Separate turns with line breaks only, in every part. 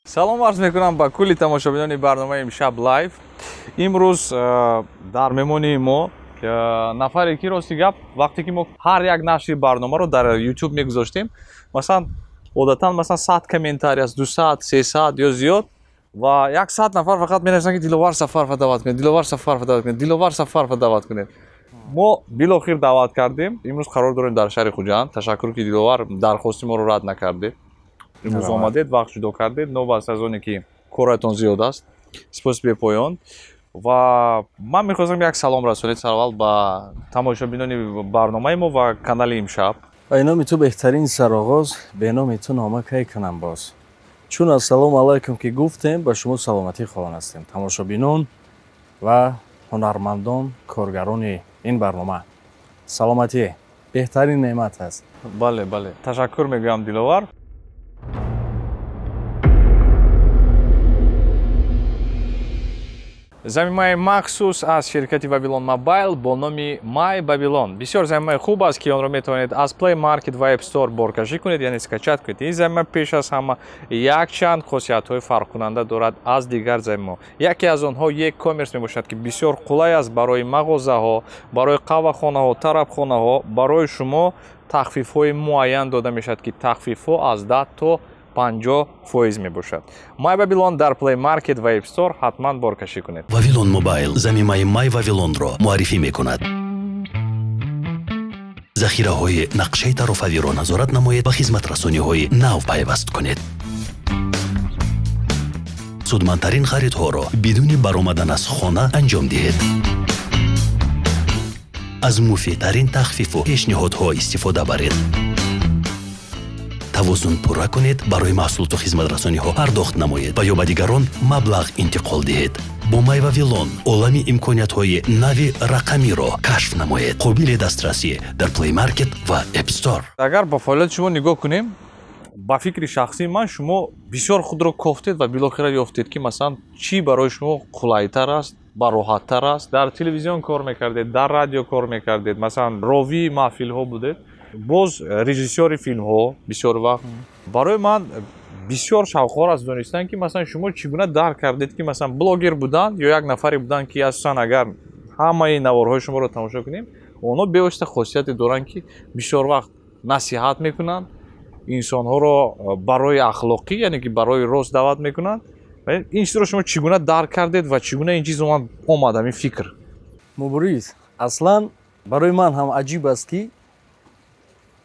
салом арз мекунам ба кулли тамошобинони барномаи имшаб лайв. имрӯз дар меҳмонии мо нафаре ки рости гап вақте ки мо ҳар як нашри барномаро дар YouTube мегузоштем, масалан одатан 100 комментарий аст, 200, 300 ё зиёд ва 100 нафар фақат менависанд ки Диловар Сафарова даъват кунед, Диловар Сафарова даъват кунед, Диловар Сафарова даъват кунед. мо билохир даъват кардем. имрӯз қарор дорем дар шаҳри Хуҷанд. Ташаккур ки Диловар дархости моро рад накардед. имрӯз омадед, вақт ҷудо кардед, новаст аз оне ки коратон зиёд аст. Сипоси бепоён. ва ман мехостам як салом расонед сараввал ба тамошобинони барномаи мо ва канали имшаб.
ба номи ту беҳтарин сароғоз, бе номи ту нома кай кунам боз. Чун ассалому алайкум ки гуфтем, ба шумо саломатӣ хоҳон ҳастем. Тамошобинон ва ҳунармандон, коргарони ин барнома. Саломатӣ беҳтарин неъмат аст.
Бале, бале. Ташаккур мегӯям Диловар. замимаи махсус аз ширкати Вавилон Мобайл бо номи My Babylon. Бисёр замимаи хуб аст ки онро метавонед аз Play Market ва App Store боркашӣ кунед, яъне скачат кунед. ин замима пеш аз ҳама якчанд хосиятҳои фарқкунанда дорад аз дигар замимаҳо. яке аз онҳо e-commerce мебошад ки бисёр қулай аст барои мағозаҳо, барои қаҳвахонаҳо, тарабхонаҳо. барои шумо тахфифҳои муайян дода мешавад ки тахфифҳо аз 10 то 50% мебошад. My Babylon дар Play Market ва App Store ҳатман боркашӣ кунед.
Вавилон Мобайл замимаи My Вавилонро муаррифӣ мекунад. захираҳои нақшаи тарофавиро назорат намоед ва хизматрасониҳои нав пайваст кунед. судмандтарин харидҳоро бидуни баромадан аз хона анҷом диҳед. аз муфидтарин тахфифу пешниҳодҳо истифода баред. тавозун пурра кунед, барои маҳсулоту хизматрасониҳо пардохт намоед ва ё ба дигарон маблағ интиқол диҳед. бо My Вавилон олами имкониятҳои нави рақамиро кашф намоед. қобили дастрасӣ дар Play Market ва App Store.
агар ба фаъолияти шумо нигоҳ кунем, ба фикри шахсии ман шумо бисёр худро кофтед ва билохира ёфтед ки масалан чӣ барои шумо қулайтар аст, ба роҳаттар аст. дар телевизион кор мекардед, дар радио кор мекардед, масалан ровии маҳфилҳо будед, боз режиссёри филмҳо бисёр вақт. барои ман бисёр шавқовар аст донистан ки масалан шумо чӣ гуна дарк кардед ки масалан блогер будан ё як нафаре будан ки асосан агар ҳамаи наворҳои шуморо тамошо кунем, онҳо бевосита хосияте доранд ки бисёр вақт насиҳат мекунанд, инсонҳоро барои ахлоқӣ, яъне ки барои рост даъват мекунанд. ин чизро шумо чӣ гуна дарк кардед ва чӣ гуна ин чиз омад ҳамин фикр?
Мубориз, аслан барои ман ҳам аҷиб аст ки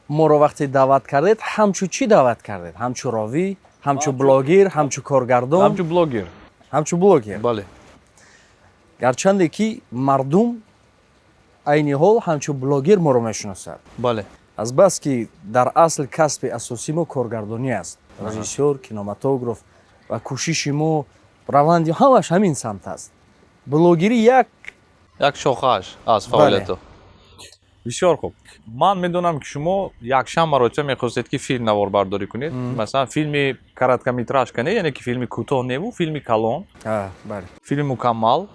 моро вақте даъват кардед, ҳамчун чӣ даъват кардед? ҳамчун ровӣ, ҳамчун блогер, ҳамчун коргардон?
ҳамчун блогер.
ҳамчун блогер.
бале.
гарчанде ки мардум айни ҳол ҳамчун блогер моро мешиносад.
бале.
азбас ки дар асл касби асосии мо коргардонӣ аст. режиссёр, кинематограф ва кӯшиши мо раванди ҳамаш ҳамин самт аст. блогерӣ
як шохааш аз фаъолиятҳо. бисёр хуб. ман медонам ки шумо якшам маротиба мехостед ки филм наворбардорӣ кунед. масалан филми короткометражка не, яъне ки филми кӯтоҳ не бу, филми калон,
бале.
филми мукаммал.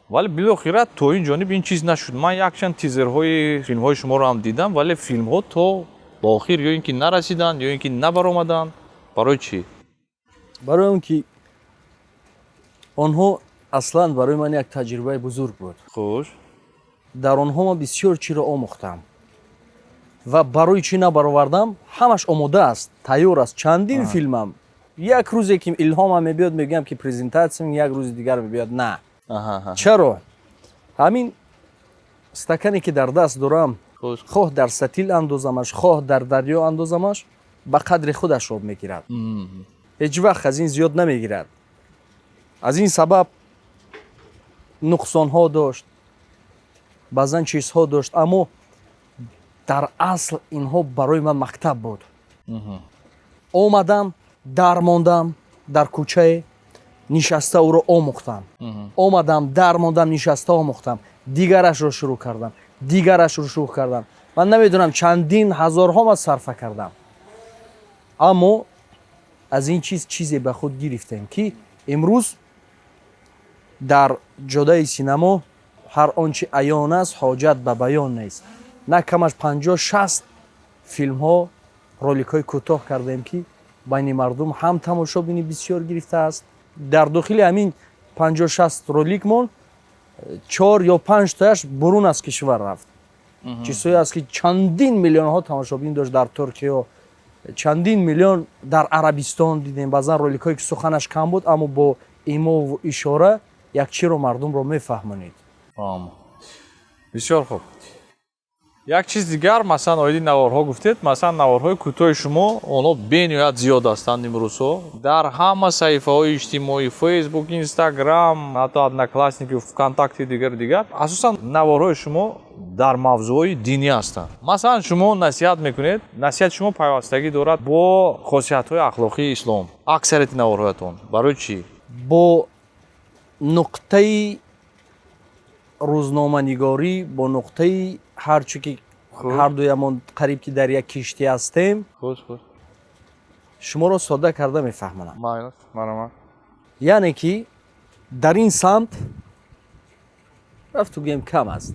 вале билохира то ин ҷониб ин чиз нашуд. ман якчанд тизерҳои филмҳои шуморо ҳам дидам, вале филмҳо то ба охир ё ин ки нарасиданд, ё ин ки набаромаданд. барои чӣ?
барои он ки онҳо аслан барои ман як таҷрибаи бузург буд.
хуш.
дар онҳо ман бисёр чиро омӯхтам ва барои чӣ набаровардам, ҳамаш омода аст, тайёр аст. чандин филмам як рӯзе ки илҳомам мебиёд мегӯям ки презентатсия, як рӯзи дигар мебиёд на. чаро ҳамин стакане ки дар даст дорам, хоҳ дар сатил андозамаш, хоҳ дар дарё андозамаш, ба қадри худаш об мегирад. ҳеҷ вақт аз ин зиёд намегирад. аз ин сабаб нуқсонҳо дошт, баъзан чизҳо дошт, аммо дар асл инҳо барои ман мактаб буд. омадам, дармондам дар кӯчае, нишаста ӯро омӯхтам. омадам, дармондам, нишаста омӯхтам. дигарашро шурӯъ кардам, дигарашро шурӯъ кардам. ман намедонам чандин ҳазорҳо ман сарфа кардам. аммо аз ин чизе ба худ гирифтем ки имрӯз дар ҷодаи синамо ҳар он чи аён аст, ҳоҷат ба баён нест. на камаш 50-60 филмҳо, роликҳои кӯтоҳ кардем ки байни мардум ҳам тамошобини бисёр гирифтааст. Дар дохили ҳамин 50-60 роликмон 4 ё 5 тааш бурун аз кишвар рафт. чизое аст ки чандин миллионҳо тамошобин дошт дар Туркиё, чандин миллион дар Арабистон дидем. баъзан роликҳое ки суханаш кам буд, аммо бо имову ишора якчиро мардумро мефаҳмонид.
бисёр хуб. як чиз дигар, масалан оиди наворҳо гуфтед, масалан наворҳои кӯтоҳи шумо онҳо бениҳоят зиёд ҳастанд имрӯзҳо дар ҳама саҳифаҳои иҷтимоӣ, фейсбук, инстаграм, ҳатто одноклассники, вконтакти дигар асосан наворҳои шумо дар мавзӯъҳои динӣ ҳастанд. Масалан шумо насиҳат мекунед, насиҳати шумо пайвастагӣ дорад бо хосиятҳои ахлоқии ислом. Аксарияти наворҳоятон барои чӣ?
бо нуқтаи рӯзноманигорӣ, бо нуқтаи ҳарчӣ ки ҳардуямон қариб ки дар як киштӣ ҳастем, шуморо сода карда мефаҳмонам. яъне ки дар ин самт рафту гӯем кам аст.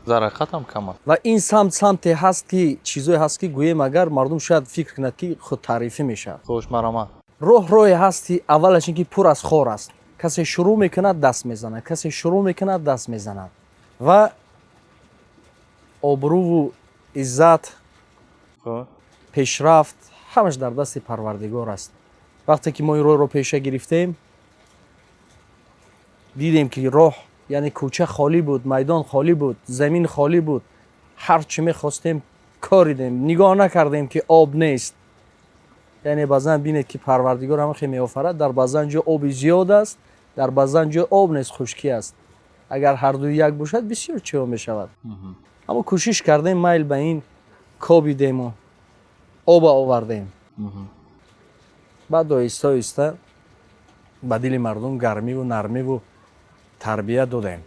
дар ҳақиқатам кам аст.
ва ин самте ҳаст ки чизое ҳаст ки гӯем агар мардум шояд фикр кунад ки худтаърифӣ мешавад. роҳе ҳаст ки аввалаш ин ки пур аз хор аст. касе шурӯъ мекунад даст мезанад, касе шурӯъ мекунад даст мезанад. ва обрӯву иззат, пешрафт ҳамаш дар дасти Парвардигор аст. вақте ки мо ин роҳро пеша гирифтем, дидем ки роҳ, яъне кӯча холӣ буд, майдон холӣ буд, замин холӣ буд. ҳар чӣ мехостем коридем, нигоҳ накардем ки об нест. яъне баъзан бинед ки Парвардигор ҳама хел меофарад, дар баъзан ҷо оби зиёд аст, дар баъзан ҷо об нест, хушкӣ аст. агар ҳардуи як бошад бисёр чиҳо мешавад. аммо кӯшиш кардем майл ба ин кобидему, оба овардем. баъд оҳиста оҳиста ба дили мардум гармиву нармиву тарбия додем.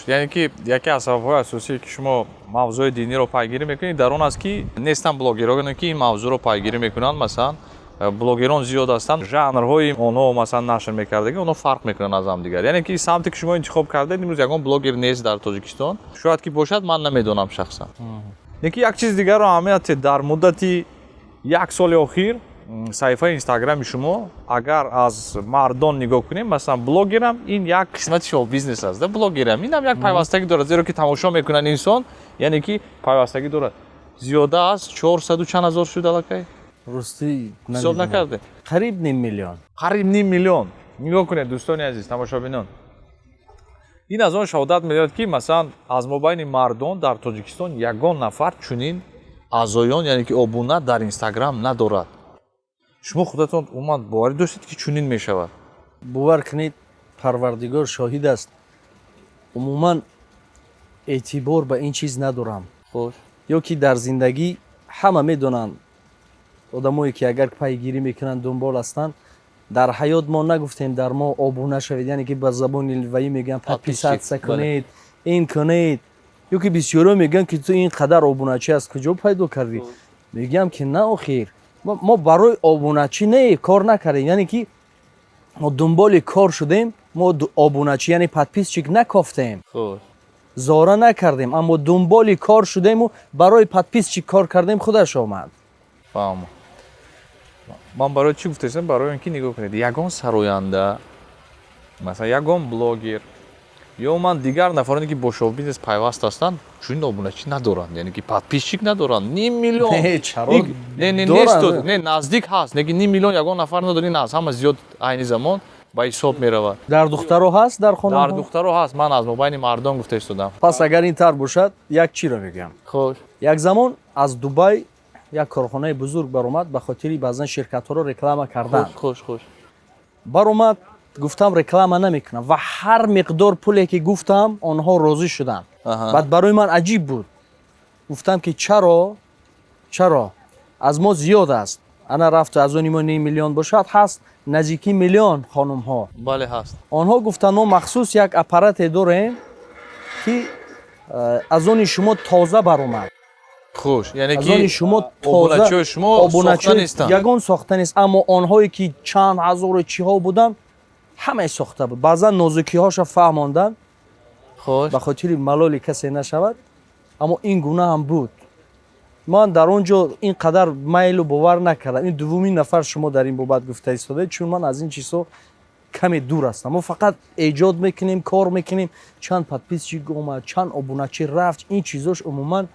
яъне ки яке аз сабабҳои асосие ки шумо мавзӯи диниро пайгирӣ мекунед дар он аст ки нестан блогероне ки ин мавзӯъро пайгирӣ мекунанд. масалан блогерон зиёд ҳастанд, жанрҳои онҳо масалан нашр мекардагӣ онҳо фарқ мекунанд аз ҳамдигар. яъне ки самте ки шумо интихоб кардед имрӯз ягон блогер нест дар Тоҷикистон. шояд ки бошад, ман намедонам шахсан. яки як чиз дигарро аҳамияте, дар муддати як соли охир саҳифаи инстаграми шумо агар аз мардон нигоҳ кунем, масалан блогерам ин як қисмати шоу бизнес аст. блогерам инам як пайвастагӣ дорад, зеро ки тамошо мекунад инсон, яъне ки пайвастагӣ дорад. зиёда аст 400 чанд ҳазор шуд аллакай?
ростӣ
ҳисоб накарде?
қариб ним миллион.
қариб ним миллион. нигоҳ кунед дӯстони азиз, тамошобинон. ин аз он шаҳодат медиҳад ки масалан аз мобайни мардон дар Тоҷикистон ягон нафар чунин аъзоён, яъне ки обуна дар инстаграм надорад. шумо худатон умуман боварӣ доштед ки чунин мешавад?
бовар кунед, Парвардигор шоҳид аст. умуман эътибор ба ин чиз надорам. ё ки дар зиндагӣ ҳама медонанд, одамое ки агар пайгирӣ мекунанд, дунбол ҳастанд, дар ҳаёт мо нагуфтем дар мо обуна шавед, яъне ки ба забони ливаӣ мегӯям подписатся кунед, ин кунед. ё ки бисёро мегӯянд ки ту ин қадар обуначӣ аз куҷо пайдо кардӣ? мегӯям ки на охир, мо барои обуначӣ не кор накардем, яъне ки мо дунболи кор шудем, мо обуначӣ яъне подписчик накофтем, зора накардем, аммо дунболи кор шудему барои подписчик кор кардем, худаш омад.
ман барои чӣ гуфтаистам? барои он ки нигоҳ кунед, ягон сароянда, масалан ягон блогер ё умуман дигар нафароне ки бо шоу-бизнес пайваст ҳастанд, чунин обуначӣ надоранд, яъне ки подписчик надоранд. ним миллион. не наздик ҳаст, не ки ним миллион ягон нафар надорад. ин аз ҳама зиёд айни замон ба ҳисоб меравад.
дар духтаро ҳаст, дар хонаҳо?
дар духтаро ҳаст. ман аз мобайни мардон гуфта истодам.
пас агар ин тар бошад, як чиро мегӯям. як замон аз Дубай як корхонаи бузург баромад, ба хотири баъзан ширкатҳоро реклама кардан. баромад, гуфтам реклама намекунам ва ҳар миқдор пуле ки гуфтам онҳо розӣ шуданд. баъд барои ман аҷиб буд. гуфтам ки чаро аз мо зиёд аст. ана рафту аз они мо ним миллион бошад, ҳаст наздики миллион хонумҳо.
бале ҳаст.
онҳо гуфтанд мо махсус як аппарате дорем ки аз они шумо тоза баромад.
хуш, яъне ки
обуначиҳои
шумо сохта нестанд.
ягон сохта нест, аммо онҳое ки чанд ҳазору чиҳо буданд, ҳамаи сохта буд. баъзан нозукиҳоша фаҳмонданд, ба хотири малоли касе нашавад, аммо ин гуна ҳам буд. ман дар он ҷо инқадар майлу бовар накардам. Ин дуввумин нафар шумо дар ин бобат гуфта истодаед, чун ман аз ин чизҳо каме дур ҳастам. мо фақат эҷод мекунем, кор мекунем, чанд подписчик омад, чанд обуначӣ рафт, ин чизош умуман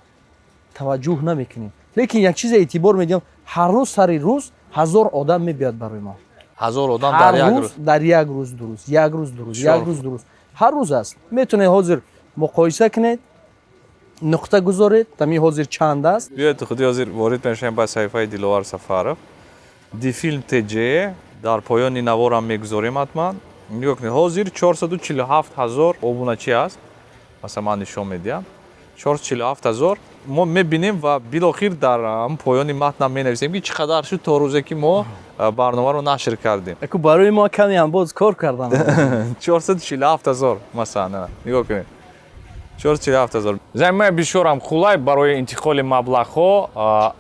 таваҷҷӯҳ намекунем. Лекин як чизе эътибор медиҳам, ҳар рӯз сари рӯз 1000 одам мебиёд барои мо.
1000 одам
ҳар
дар як
рӯз
рӯз.
дар як рӯз дуруст, як рӯз дуруст, як рӯз дуруст. ҳар рӯз аст. Метавонед ҳозир муқоиса кунед, нуқта гузоред, тами ҳозир чанд аст.
Биёед худи ҳозир ворид мешавем ба саҳифаи Диловар Сафаров. Дифилм ТЖ дар поёни наворам мегузорем ҳатман. Нигоҳ кунед, ҳозир 447 000 обуначӣ аст. Масалан ман нишон медиҳам. 447 000 мо мебинем ва билохир дар поёни матнам менависем ки чӣ қадар шуд то рӯзе ки мо барномаро нашр кардем.
Аку барои мо каме ҳам боз кор кардам.
447 000 масалан, нигоҳ кунед. 447 000. Заминаи бисёрам хулай барои интиқоли маблағҳо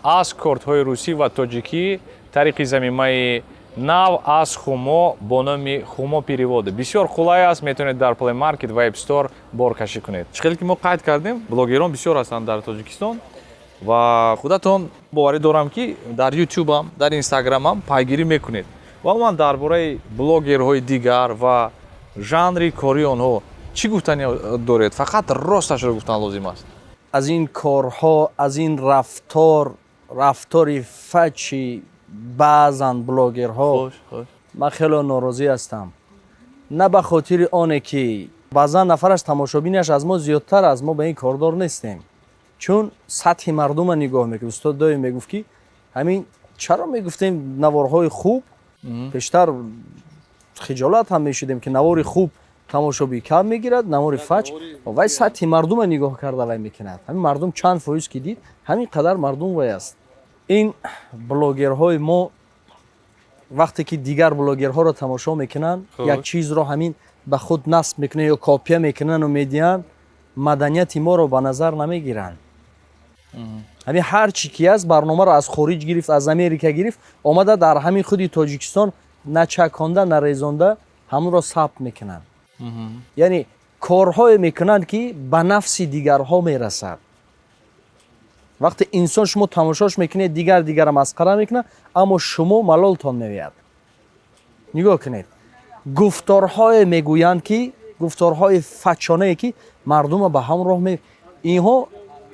аз кортҳои русӣ ва тоҷикӣ тариқи заминаи нав аз хумо бо номи хумо переводи. Бисёр хулай аст, метавонед дар Play Market ва App Store боркашӣ кунед. Чӣ хеле ки мо қайд кардем, блогерон бисёр ҳастанд дар Тоҷикистон ва худатон боварӣ дорам ки дар YouTube-ам, дар Instagram-ам пайгирӣ мекунед. Ва ман дар бораи блогерҳои дигар ва жанри кори онҳо чӣ гуфтани доред? Фақат росташро гуфтан лозим аст.
Аз ин корҳо, аз ин рафтори фачи баъзан блогерҳо ман хело норозӣ ҳастам. На ба хотири оне ки баъзан нафараш тамошобинаш аз мо зиёдтар аз мо ба ин кордор нестем. Чун сатҳи мардума нигоҳ мекунем. Устод доим мегуфт ки ҳамин чаро мегуфтем наворҳои хуб, бештар хиҷолат ҳам мешудем ки навори хуб тамошобӣ кам мегирад, навори фач, вай сатҳи мардума нигоҳ карда вай мекунад. Ҳамин мардум чанд фоиз ки дид, ҳамин қадар мардум вай аст. ин блогерҳои мо вақте ки дигар блогерҳоро тамошо мекунанд, як чизро ҳамин ба худ насб мекунанд ё копия мекунанд ва медиҳанд, маданияти моро ба назар намегиранд. ҳамин ҳар чӣ ки аст барномаро аз хориҷ гирифт, аз Америка гирифт, омада дар ҳамин худи Тоҷикистон начаконда, нарезонда ҳамонро сабт мекунанд. яъне корҳое мекунанд ки ба нафси дигарҳо мерасад. вақте инсон шумо тамошош мекунед, дигарам масхара мекунад, аммо шумо малолтон меояд. нигоҳ кунед, гуфторҳое мегӯянд ки гуфторҳои фачонае ки мардума ба ҳам роҳ инҳо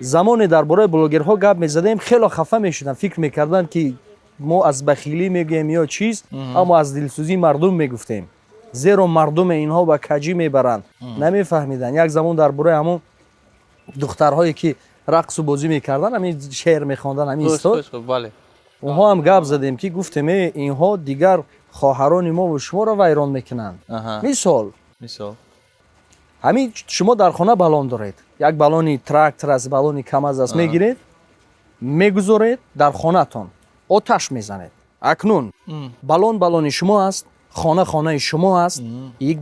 замоне дар бораи блогерҳо гап мезадем, хело хафа мешуданд, фикр мекарданд ки мо аз бахилӣ мегӯем ё чиз, аммо аз дилсӯзии мардум мегуфтем. зеро мардуме инҳо ба каҷӣ мебаранд, намефаҳмиданд. як замон дар бораи ҳамон духтарҳое ки рақсу бозӣ мекарданд, ҳамин шеър мехонданд, ҳамин истод, онҳо ҳам гап задем ки гуфтем инҳо дигар хоҳарони мову шуморо вайрон мекунанд. мисол ҳамин шумо дар хона баллон доред, як баллони трактор аст, баллони камаз аст, мегиред, мегузоред дар хонатон, оташ мезанед. акнун баллони шумо аст, хонаи шумо аст,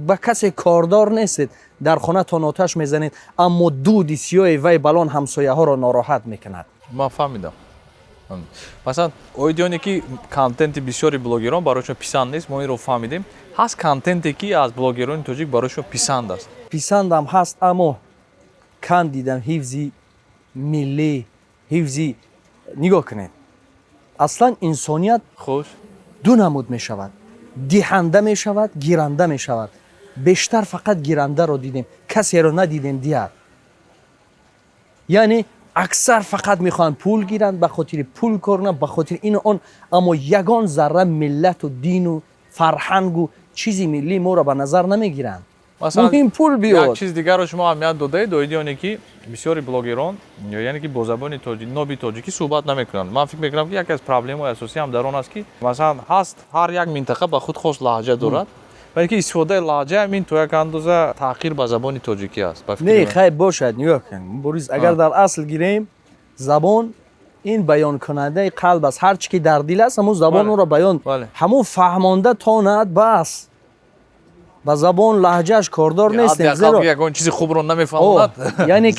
ба касе кордор нестед, дар хонатон оташ мезанед, аммо дуди сиёҳи вай баллон ҳамсояҳоро нороҳат мекунад.
ман фаҳмидам. Масалан, ойдиёне ки контенти бисёри блогерон бароишон писанд нест, мо инро фаҳмидем. Ҳаст контенте ки аз блогерони тоҷик бароишон писанд аст.
Писандам ҳаст, аммо кам дидам ҳифзи миллӣ, ҳифзи нигоҳ кунед. Аслан инсоният ду намуд мешавад. диҳанда мешавад, гиранда мешавад. бештар фақат гирандаро дидем, касеро надидем диҳад. яъне аксар фақат мехоҳанд пул гиранд, ба хотири пул кор кунанд, ба хотири ину он, аммо ягон зарра миллату дину фарҳангу чизи миллии моро ба назар намегиранд. муҳим пул биёд.
як чиз дигарро шумо аҳамият додаед, ойдиёне ки бисёри блогерон яъне ки бо забони ноби тоҷикӣ суҳбат намекунанд. ман фикр мекунам ки яке аз проблемаҳои асосӣ ҳам дар он аст ки масалан ҳаст ҳар як минтақа ба худ хос лаҳҷа дорад, вале ки истифодаи лаҳҷа ҳамин то як андоза таъқир ба забони тоҷикӣ аст.
не хайр бошад, нигоҳ кун. бориз агар дар асл гирем, забон ин баёнкунандаи қалб аст. ҳар чӣ ки дар дил аст, ҳамун забон онро баён, ҳамун фаҳмонда тонад бас. ба забон лаҳҷааш кордор нестем.
зеро ягон чизи хубро намефаҳмонад.
яъне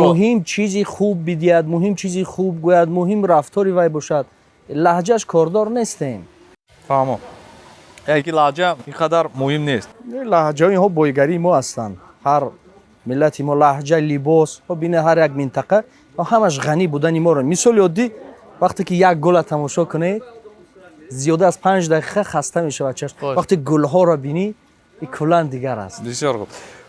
муҳим чизи хуб бидиҳад, муҳим чизи хуб гӯяд, муҳим рафтори вай бошад. лаҳҷааш кордор нестем.
фаҳмо. яъне ки лаҳҷа ин қадар муҳим нест.
лаҳҷаҳои инҳо бойгарии мо ҳастанд. ҳар миллати мо лаҳҷа, либос, бинед ҳар як минтақа ҳамаш ғанӣ будани моро. мисоли оддӣ вақте ки як гула тамошо кунед зиёда аз 5 дақиқа хаста мешавад чашм. вақте гулҳоро бинӣ и кулан дигар аст.
бисёр хуб.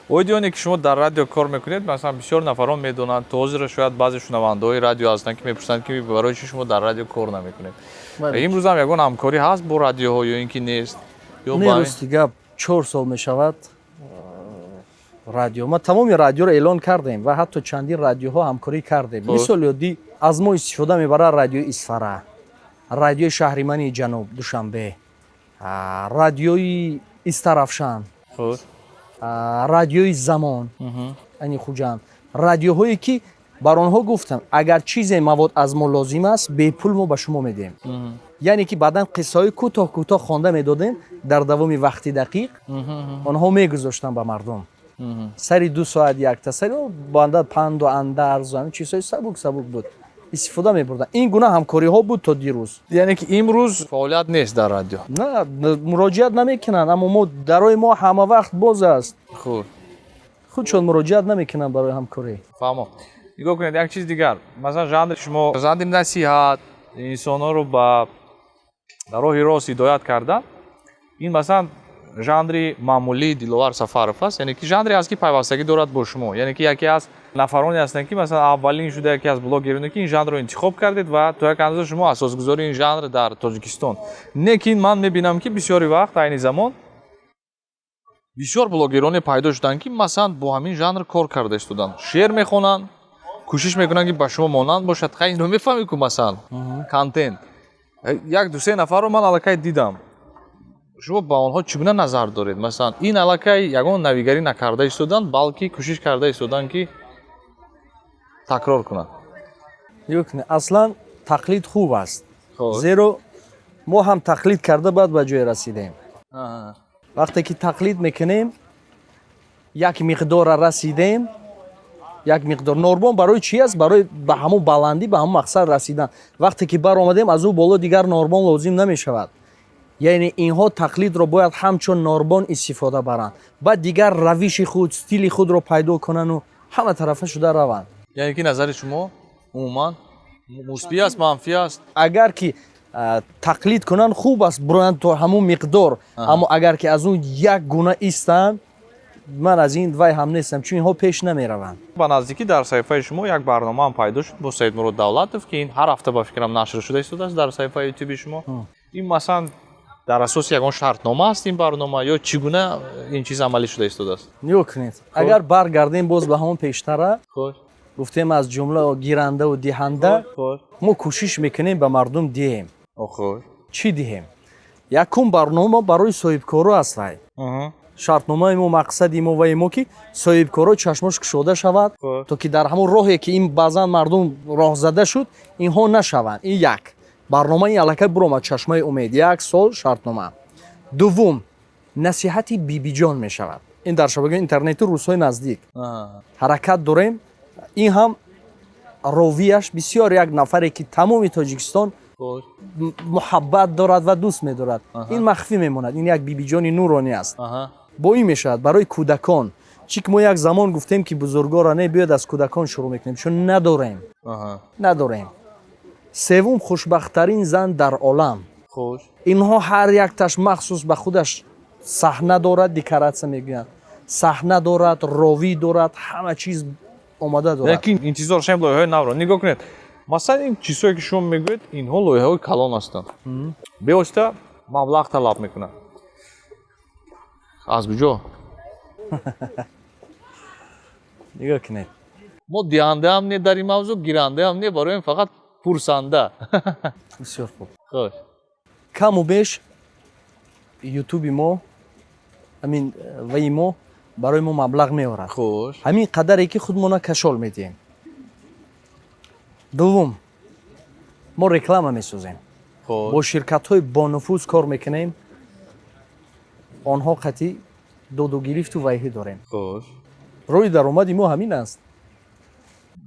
Оидиёне ки шумо дар радио кор мекунед, масалан бисёр нафарон медонанд, то ҳозир шояд баъзе шунавандаҳои радио ҳастанд ки мепурсанд ки барои чӣ шумо дар радио кор намекунед. имрӯз ҳам ягон ҳамкорӣ ҳаст бо радиоҳо ё ин ки нест?
не рости гап 4 сол мешавад радио ма тамоми радиоро эълон кардем ва ҳатто чандин радиоҳо ҳамкорӣ кардем. мисоли оддӣ аз мо истифода мебарад радиои Исфара, радиои Шаҳримании Ҷануб Душанбе, радиои Истарафшан, радиои Замон ани Хуҷанд, радиоҳое ки бар онҳо гуфтам агар чизе мавод аз мо лозим аст бепул мо ба шумо медиҳем. яъне ки баъдан қиссаҳои кӯтоҳ хонда медодем дар давоми вақти дақиқ онҳо мегузоштанд ба мардум. сари 2 соат якта сари банда панду андарз ҳамин чизҳои сабук буд истифода мебурданд. ин гуна ҳамкориҳо буд то дирӯз.
яъне ки имрӯз фаъолият нест дар радио?
на муроҷиат намекунанд, аммо мо дарои мо ҳама вақт боз аст.
хуб
худшон муроҷиат намекунанд барои ҳамкорӣ.
фаҳмо. нигоҳ кунед як чиз дигар, масалан жанри шумо жанри насиҳат инсонҳоро ба роҳи рост ҳидоят карда, ин масалан жанри маъмулии Диловар Сафаров аст, яъне ки жанре аст ки пайвастагӣ дорад бо шумо, яъне ки яке аз нафароне ҳастанд ки масалан аввалин шуда яке аз блогероне ки ин жанрро интихоб кардед ва то як андоза шумо асосгузори ин жанр дар Тоҷикистон. Лекин ман мебинам ки бисёри вақт айни замон бисёр блогероне пайдо шуданд ки масалан бо ҳамин жанр кор карда истоданд. Шеър мехонанд, кӯшиш мекунанд ки ба шумо монанд бошад. Хай инро мефаҳмед ку масалан контент. Як ду се нафарро ман аллакай дидам. шумо ба онҳо чӣ гуна назар доред? Масалан ин аллакай ягон навигарӣ накарда истоданд, балки кӯшиш карда истоданд ки такрор кунанд.
аслан тақлид хуб аст. зеро мо ҳам тақлид карда баъд ба ҷое расидем. вақте ки тақлид мекунем як миқдора расидем, як миқдор норбон барои чӣ аст? барои ба ҳамон баландӣ ба ҳамон мақсад расидан. вақте ки баромадем аз ӯ боло дигар норбон лозим намешавад. яъне инҳо тақлидро бояд ҳамчун норбон истифода баранд, баъд дигар равиши худ стили худро пайдо кунанду ҳама тарафа шуда раванд.
яъне ки назари шумо умуман мусбӣ аст, манфӣ аст?
агар ки тақлид кунанд хуб аст, буроянд то ҳамон миқдор, аммо агар ки аз он як гуна истанд, ман аз ин вай ҳам нестам, чун инҳо пеш намераванд.
ба наздикӣ дар саҳифаи шумо як барномаам пайдо шуд бо Саидмурод Давлатов ки ин ҳар ҳафта ба фикрам нашр шуда истодааст дар саҳифаи ютуби шумо. ин масалан дар асоси ягон шартнома аст ин барнома ё чӣ гуна ин чиз амалӣ шуда истодааст?
нигоҳ кунед, агар баргардем боз ба ҳамон пештара гуфтем аз ҷумла гирандаву диҳанда мо кӯшиш мекунем ба мардум диҳем. чӣ диҳем? якум барнома барои соҳибкоро аст вай. шартномаи мо мақсади мо ва мо ки соҳибкоро чашмош кушода шавад, то ки дар ҳамон роҳе ки ин баъзан мардум роҳзада шуд инҳо нашаванд. ин як барнома ин аллакай буромад чашмаи умед, як сол шартнома. дуввум насиҳати бибиҷон мешавад. ин дар шабакаи интернети рӯзҳои наздик ҳаракат дорем. ин ҳам ровияш бисёр як нафаре ки тамоми Тоҷикистон муҳаббат дорад ва дӯст медорад. ин махфӣ мемонад. ин як бибиҷони нуронӣ аст. бо ин мешавад барои кӯдакон. чӣ ки мо як замон гуфтем ки бузургоро не биёд аз кӯдакон шурӯъ мекунем, чун надорем. севум хушбахттарин зан дар олам. инҳо ҳар якташ махсус ба худаш саҳна дорад, декоратсия мегӯянд, саҳна дорад, ровӣ дорад, ҳама чиз омода дорад.
лекин интизор шем лоиҳаи навро нигоҳ кунед. масалан ин чизҳое ки шумо мегӯед инҳо лоиҳаҳои калон ҳастанд. бевосита маблағ талаб мекунанд. аз куҷо?
нигоҳ кунед.
мо диҳандаам не дар ин мавзӯъ, гирандаам не, барои фақат пурсанда.
бисёр хуб.
хуш.
каму беш ютуби мо ҳамин ваи мо барои мо маблағ меорад.
хуш.
ҳамин қадаре ки худмона кашол медиҳем. дуввум мо реклама месозем. бо ширкатҳои бонуфуз кор мекунем. онҳо қатъи доду гирифту вайҳӣ дорем. роҳи даромади мо ҳамин аст.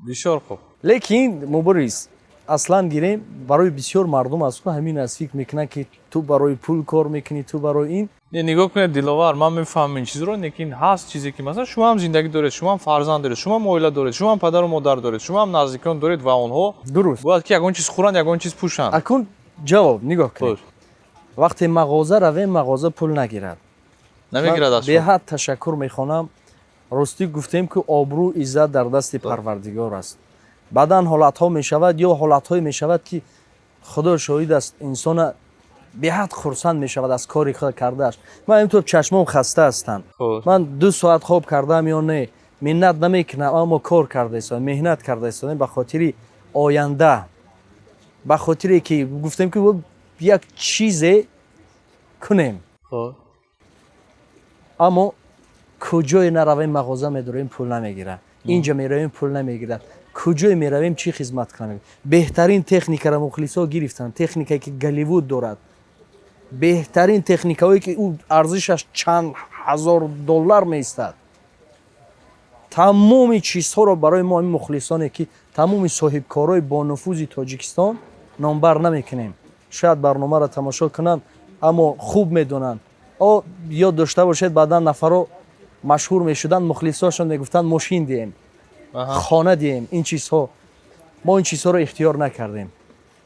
бисёр хуб.
лекин мубориз аслан гирем барои бисёр мардум аст ку ҳамин аст фикр мекунанд ки ту барои пул кор мекунӣ, ту барои ин.
не нигоҳ кунед диловар, ман мефаҳмам ин чизро, лекин ҳаст чизе ки масалан шумо ҳам зиндагӣ доред, шумо ҳам фарзанд доред, шумо ҳам оила доред, шумо ҳам падару модар доред, шумо ҳам наздикон доред ва онҳо
дуруст
бояд ки ягон чиз хӯранд, ягон чиз пӯшанд.
акун ҷавоб нигоҳ кунед.
Хуш.
вақте мағоза равем мағоза пул нагирад.
намегирад аз шумо.
беҳад ташаккур мехонам. ростӣ гуфтем ки обрӯ иззат дар дасти парвардигор аст. баъдан ҳолатҳо мешавад ё ҳолатҳое мешавад ки худо шоҳид аст инсона беҳад хурсанд мешавад аз кори худ кардааш. ман интоб чашмом хаста ҳастанд.
Хуш.
ман 2 соат хоб кардам ё не миннат намекунам, аммо кор карда истодем, меҳнат карда истодем ба хотири оянда, ба хотире ки гуфтем ки як чизе кунем.
Хуш.
аммо куҷое наравем мағоза медорем пул намегирад, инҷа меравем пул намегирад, куҷое меравем чӣ хизмат кунам. беҳтарин техникаро мухлисо гирифтанд, техникае ки Голливуд дорад, беҳтарин техникаое ки ӯ арзишаш чанд ҳазор доллар меистад. тамоми чизҳоро барои мо ин мухлисоне ки тамоми соҳибкорои бонуфузи Тоҷикистон номбар намекунем. шояд барномаро тамошо кунанд, аммо хуб медонанд. ёд дошта бошед баъдан нафаро машҳур мешуданд, мухлисошон мегуфтанд мошин диҳем, хона диҳем, ин чизҳо. мо ин чизҳоро ихтиёр накардем.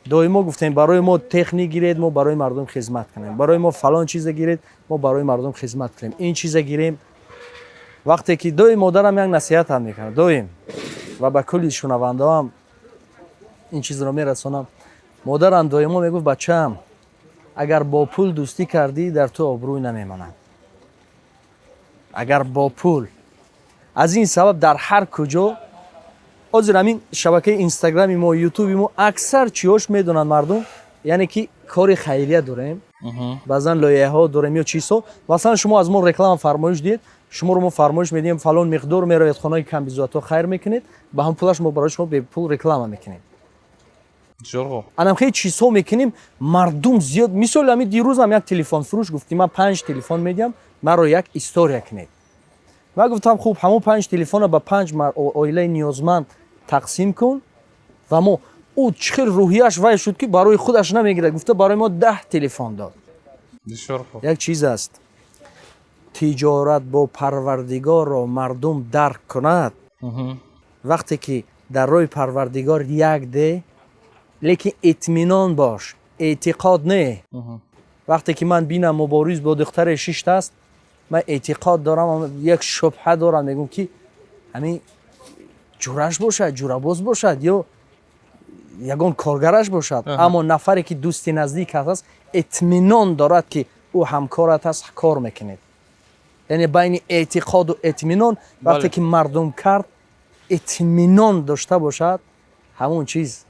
доимо гуфтем барои мо техник гиред, мо барои мардум хизмат кунем, барои мо фалон чиза гиред, мо барои мардум хизмат кунем, ин чиза гирем. вақте ки доим модарам як насиҳатам мекунад доим ва ба кулли шунавандаам ин чизро мерасонам. модарам доимо мегуфт бачаам, агар бо пул дӯстӣ кардӣ дар ту обрӯй намемонад. агар бо пул. аз ин сабаб дар ҳар куҷо ҳозир ҳамин шабакаи инстаграми мо, ютуби мо аксар чиҳош медонанд мардум, яъне ки кори хайрия дорем, баъзан лоиҳаҳо дорем ё чизҳо. масалан шумо аз мо реклама фармоиш диҳед, шуморо мо фармоиш медиҳем фалон миқдор меравед хонаи камбизоатҳо хайр мекунед, ба ҳамн пулаш мо барои шумо бепул реклама мекунем. анам хеле чизҳо мекунем, мардум зиёд. мисол ҳамин дирӯзам як телефонфурӯш гуфти ман 5 телефон медиҳам, маро як история кунед. ман гуфтам хуб ҳамон 5 телефонро ба 5 оилаи ниёзманд тақсим кун ва мо ӯ чӣ хел рӯҳияш вай шуд ки барои худаш намегирад, гуфта барои мо 10 телефон дод. як чиз аст, тиҷорат бо парвардигорро мардум дарк кунад, вақте ки дар роҳи парвардигор як де, лекин итминон бош, эътиқод не. вақте ки ман бинам мубориз бо духтаре 6 аст, ман эътиқод дорам, як шубҳа дорам, мегӯм ки ҳамин ҷураш бошад, ҷурабоз бошад ё ягон коргараш бошад, аммо нафаре ки дӯсти наздик аст, итминон дорад ки ӯ ҳамкорат аст, кор мекунед. яъне байни эътиқоду итминон, вақте ки мардум кард итминон дошта бошад, ҳамон чиз.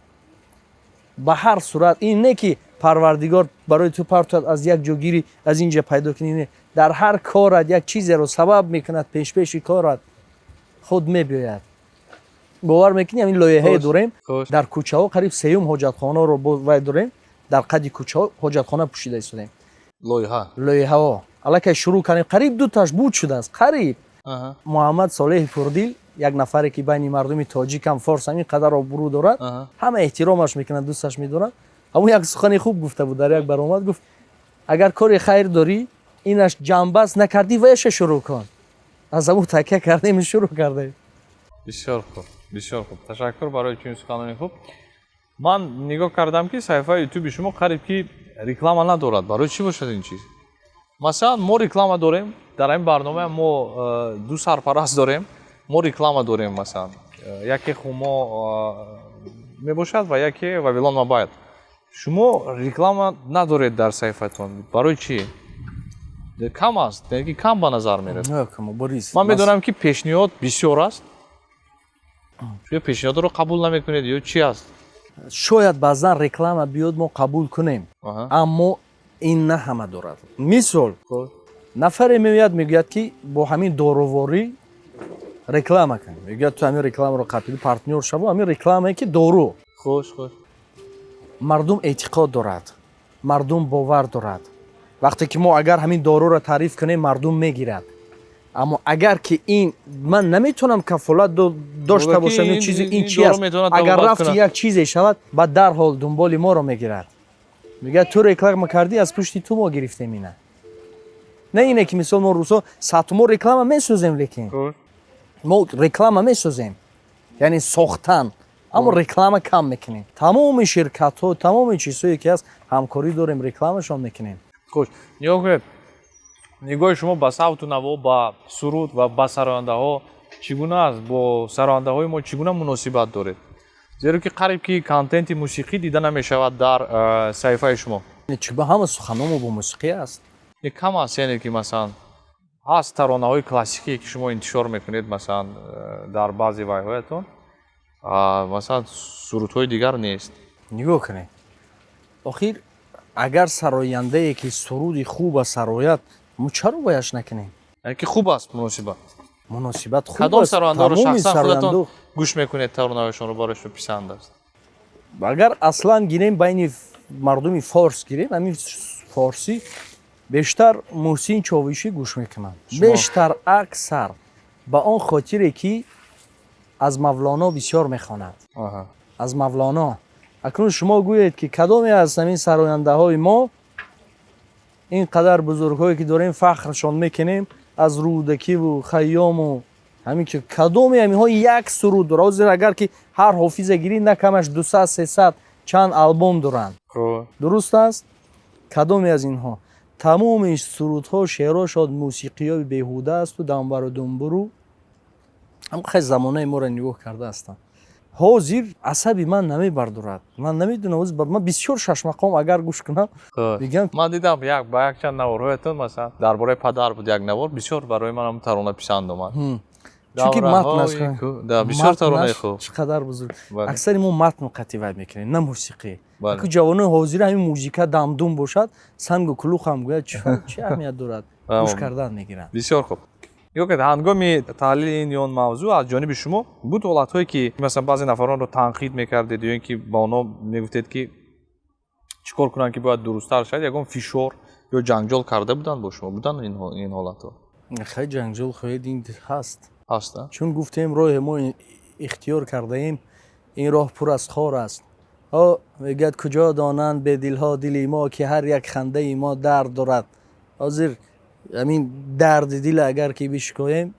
ба ҳар сурат ин не ки парвардигор барои ту партояд аз як ҷо гирӣ, аз ин ҷо пайдо кунӣ, не. дар ҳар корат як чизеро сабаб мекунад, пешпеши корат худ мебиёяд. бовар мекунӣ ҳамин лоиҳае дорем, дар кӯчаҳо қариб 3 ҳоҷатхонаро вай дорем, дар қадди кӯчаҳо ҳоҷатхона пӯшида истодем. лоиҳаҳо аллакай шурӯъ кардем, қариб 2 таш буд шудааст, қариб. муҳаммад солеҳи пурдил, як нафаре ки байни мардуми тоҷикам форсам ин қадар обрӯ дорад, ҳама эҳтиромаш мекунад, дӯсташ медорад. ҳамон як сухани хуб гуфта буд, дар як баромад гуфт, агар кори хайр дорӣ, инаш ҷамъбаст накардӣ, ваяша шурӯъ кун. аз ҳамон такя кардем, шурӯъ кардем.
бисёр хуб, бисёр хуб. Ташаккур барои чунин суханони хуб. ман нигоҳ кардам ки саҳифаи ютуби шумо қариб ки реклама надорад. барои чӣ бошад ин чиз? масалан мо реклама дорем, дар ин барнома мо 2 сарпараст дорем, мо реклама дорем, масалан яке хумо мебошад ва яке Вавилон Мобайл. шумо реклама надоред дар саҳифатон. барои чӣ? кам аст, яки кам ба назар мерасад. ман медонам ки пешниҳод бисёр аст. ё пешниҳодро қабул намекунед ё чӣ аст?
шояд баъзан реклама биёд мо қабул кунем, аммо ин на ҳама дорад. мисол нафаре меояд мегӯяд ки бо ҳамин дорувори реклама кунем, мегӯяд ту ҳамин рекламаро қабил партнёр шаву, ҳамин рекламае ки дору. мардум эътиқод дорад, мардум бовар дорад. вақте ки мо агар ҳамин доруро таъриф кунем, мардум мегирад. аммо агар ки ин ман наметавонам кафолат дошта бошам ин чизи ин чи аст агар рафти як чизе шавад ба дарҳол дунболи моро мегирад мегӯяд ту реклама кардӣ аз пушти ту мо гирифтем ина не ине ки мисол мо рӯзҳо сату мо реклама месозем лекин мо реклама месозем яъне сохтан аммо реклама кам мекунем тамоми ширкатҳо тамоми чизҳое ки ҳаст ҳамкорӣ дорем рекламашон мекунем
хуш нигоҳи шумо ба савту наво ба суруд ва ба сарояндаҳо чӣ гуна аст бо сарояндаҳои мо чӣ гуна муносибат доред зеро ки қариб ки контенти мусиқӣ дида намешавад дар саҳифаи шумо
ба ҳама суханомо бо мусиқӣ аст
кам аст яъне ки масалан ҳаст таронаҳои классикие ки шумо интишор мекунед масалан дар баъзе вайҳоятон масалан сурудҳои дигар нест
нигоҳ кунед охир агар сарояндае ки суруди хуб сарояд мо чаро бояш накунем
ки хуб аст муносибат
хуб
кадом
аст
сарояндаро
тамоми
шахсан худатон
сарояндо
гӯш мекунед таронаҳояшонро барои писанд аст
агар аслан гирем байни мардуми форс гирем ҳамин форсӣ бештар муҳсин човишӣ гӯш мекунам бештар аксар ба он хотире ки аз мавлоно бисёр мехонад аз мавлоно акнун шумо гӯед ки кадоме аз ҳамин сарояндаҳои мо ин қадар бузургҳое ки дорем фахршон мекунем аз рӯдакиву хайёму ҳамин ки кадоме ҳаминҳо як суруд дорад ҳозир агар ки ҳар ҳофизе гирӣ на камаш 200-300 чанд албом доранд дуруст аст кадоме аз инҳо тамоми сурудҳо шеърошод мусиқиёи беҳуда асту дамбару думбуру ҳам хеле замонаи моро нигоҳ карда ҳастанд ҳозир асаби ман намебардорад ман намедонам ман бисёр шашмақом агар гӯш кунам мегӯям
ман дидам ба якчанд наворҳоятон масалан дар бораи падар буд як навор бисёр барои манам тарона писанд омад
чунки матнаш
бисёр таронаи хуб
чӣ қадар бузург аксари мо матн қативайт мекунем на мусиқӣ ки ҷавонои ҳозира ҳамин музика дамдум бошад сангу кулухам гӯяд чӣ аҳамият дорад гӯш кардан мегиранд
бисёр хуб ҳангоми таҳлили ин ён мавзӯъ аз ҷониби шумо буд ҳолатҳое ки масалан баъзе нафаронро танқид мекардед ё ин ки ба онҳо мегуфтед ки чӣ кор кунанд ки бояд дурусттар шавад ягон фишор ё ҷанҷол карда буданд бо шумо буданд ин ҳолатҳо
хеле ҷанҷол хоҳед ин ҳаст
чун
гуфтем роҳе мо ихтиёр кардаем ин роҳ пур аз хор аст мегӯяд куҷо донанд бедилҳо дили мо ки ҳар як хандаи мо дард дорад ҳозир ҳамин дарди дил агар ки бишикоем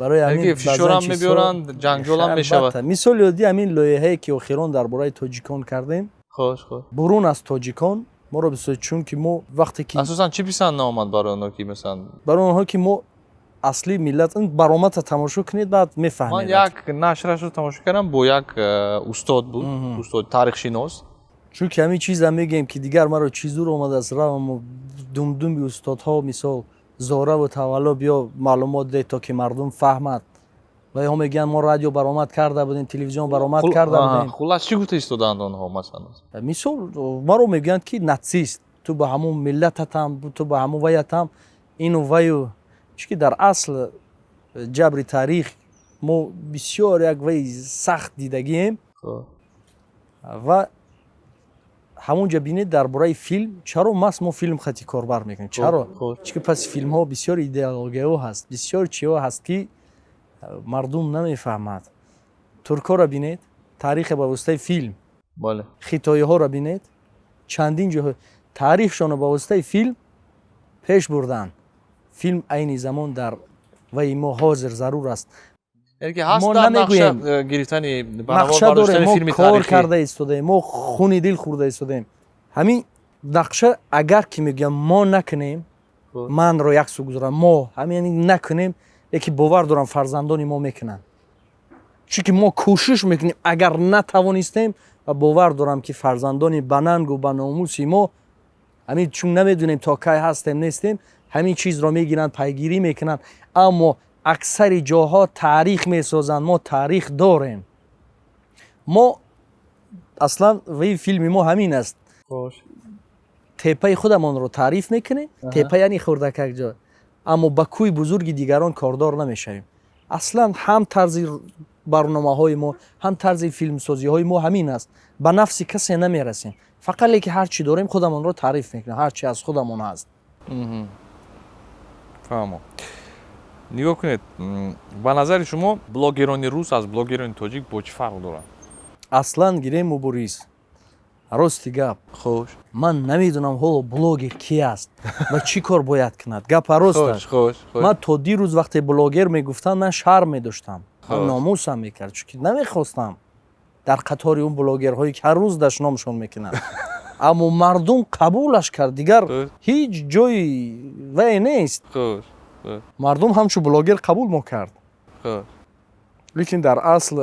барои ҳамин
фишорам мебиёранд ҷанҷолам мешавад
мисол ёди ҳамин лоиҳае ки охирон дар бораи тоҷикон кардем бурун аз тоҷикон моро бисоед чунки мо вақте ки
асосан чӣ писанд наомад барои онҳо ки масалан
барои онҳо ки мо асли миллат баромада тамошо кунед баъд мефаҳмед
ман як нашрашро тамошо кардам бо як устод буд устод таърихшинос
чунки ҳамин чизам мегӯем ки дигар маро чӣ зур омадааст раваму думдуми устодҳо мисол зораву тавалло биё маълумот дед то ки мардум фаҳмад ва ҳо мегӯянд мо радио баромад карда будем телевизион баромад карда будем
хулас чӣ гуфта истодаанд онҳо масалан
мисол маро мегӯянд ки нацист ту ба ҳамун миллататам ту ба ҳамун ваятам ину ваю чунки дар асл ҷабри таърих мо бисёр як ваи сахт дидагием ва ҳамунҷа бинед дар бораи филм чаро маст мо филм хати корбар мекунем чаро чунки паси филмҳо бисёр идеологияҳо ҳаст бисёр чиҳо ҳаст ки мардум намефаҳмад туркҳоро бинед таърихе ба воситаи филм хитоиҳоро бинед чандин ҷоҳо таърихшонро ба воситаи филм пеш бурданд филм айни замон дар ваи мо ҳозир зарур аст мо намегӯем нақша дорем мо кор карда истодаем мо хуни дил хӯрда истодаем ҳамин нақша агар ки мегӯям мо накунем манро як су гузорам мо ҳамин накунем леки бовар дорам фарзандони мо мекунанд чунки мо кӯшиш мекунем агар натавонистем ва бовар дорам ки фарзандони ба нангу ба номуси мо ҳамин чун намедонем то кай ҳастем нестем ҳамин чизро мегиранд пайгирӣ мекунанд аммо аксари ҷоҳо таърих месозанд мо таърих дорем мо аслан ваи филми мо ҳамин аст теппаи худамонро таъриф мекунем теппа яъне хурдакак ҷо аммо ба кӯи бузурги дигарон кордор намешавем аслан ҳам тарзи барномаҳои мо ҳам тарзи филмсозиҳои мо ҳамин аст ба нафси касе намерасем фақат леки ҳар чӣ дорем худамонро таъриф мекунем ҳар чӣ аз худамон аст
фаҳмо. Нигоҳ кунед, ба назари шумо блогерони рус аз блогерони тоҷик бо чӣ фарқ дорад?
аслан гирем мубориз. Рости гап.
Хуш.
Ман намедонам ҳоло блогер ки аст ва чӣ кор бояд кунад. Гапа рост аст.
Хуш.
Ман то дирӯз вақте блогер мегуфтанд ман шарм медоштам. Ман
Хош.
номусам мекард, чунки намехостам дар қатори он блогерҳое ки ҳар рӯз дашномшон мекунанд. Аммо мардум қабулаш кард, дигар
Хуш.
ҳеҷ ҷои вай нест.
Хуш.
мардум ҳамчун блогер қабул мо кард.
Хуш.
лекин дар асл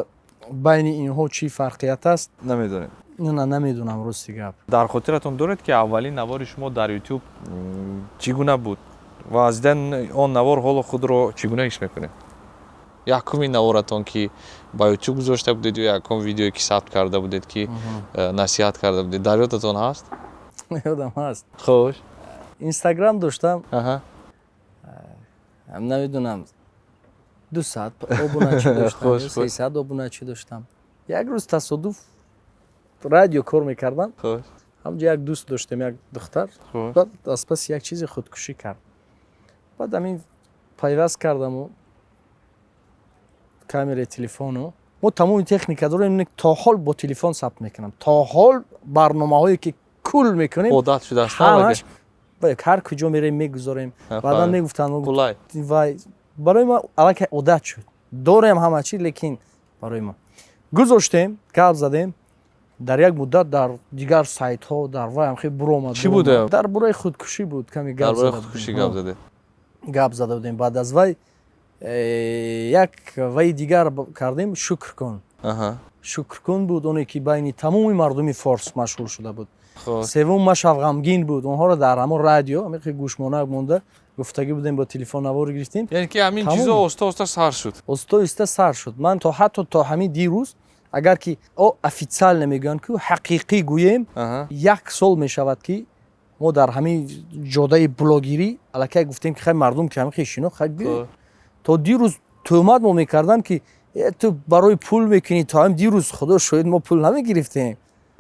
байни инҳо чӣ фарқият аст,
Намедонед.
намедонам рости гап.
дар хотиратон доред ки аввалин навори шумо дар YouTube чӣ гуна буд ва аз дидан он навор ҳоло худро чӣ гуна ҳис мекунед? Якумин наворатон ки ба YouTube гузошта будед ё якум видеое ки сабт карда будед ки насиҳат карда будед, дар ёдатон ҳаст?
ёдам ҳаст.
Хуш.
Инстаграм доштам,
Аҳа.
намедонам 200 обуначӣ доштам,
Хуш,
300 обуначӣ доштам. Як рӯз тасодуф радио кор мекардам,
Хуш.
ҳамҷа як дӯст доштем, як духтар,
Хуш.
баъд аз паси як чизе худкушӣ кард. баъд ҳамин пайваст кардаму камераи телефону, мо тамоми техника дорем, то ҳол бо телефон сабт мекунам, то ҳол барномаҳое ки кул мекунем
Одат шудааст
ҳамаш ҳар куҷо мерем мегузорем. Баъдан мегуфтанд
Қулай.
вай барои ма аллакай одат шуд. Дорем ҳама чӣ, лекин барои ма гузоштем, гап задем. Дар як муддат дар дигар сайтҳо дар вай ҳам хеле буромад.
Чӣ буд?
Дар бораи худкушӣ буд, каме
Дар
гап
бораи
зада
худкушӣ
будем.
гап задед.
Гап зада будем. Баъд аз вай як ваи дигар кардем, Шукркун.
Аҳа.
Шукркун буд, оне ки байни тамоми мардуми Форс машҳур шуда буд.
Хуш.
Севум Машав ғамгин буд. Онҳоро дар ҳамон радио амиқи гӯшмонак монда гуфтагӣ будем, бо телефон навор гирифтем.
Яъне ки ҳамин
Тамом.
чизо оста сар шуд.
Остоиста сар шуд. Ман то ҳатто то ҳамин дирӯз агар ки официал намегӯянд ки ҳақиқӣ гӯем,
Аҳа.
як сол мешавад ки мо дар ҳамин ҷодаи блогерӣ аллакай гуфтем ки хай мардум ки ҳамин шино хай биё.
Хуш.
То дирӯз тӯҳмат мо мекардам ки ту барои пул мекунӣ, то ҳамин дирӯз худо шоҳид мо пул намегирифтем.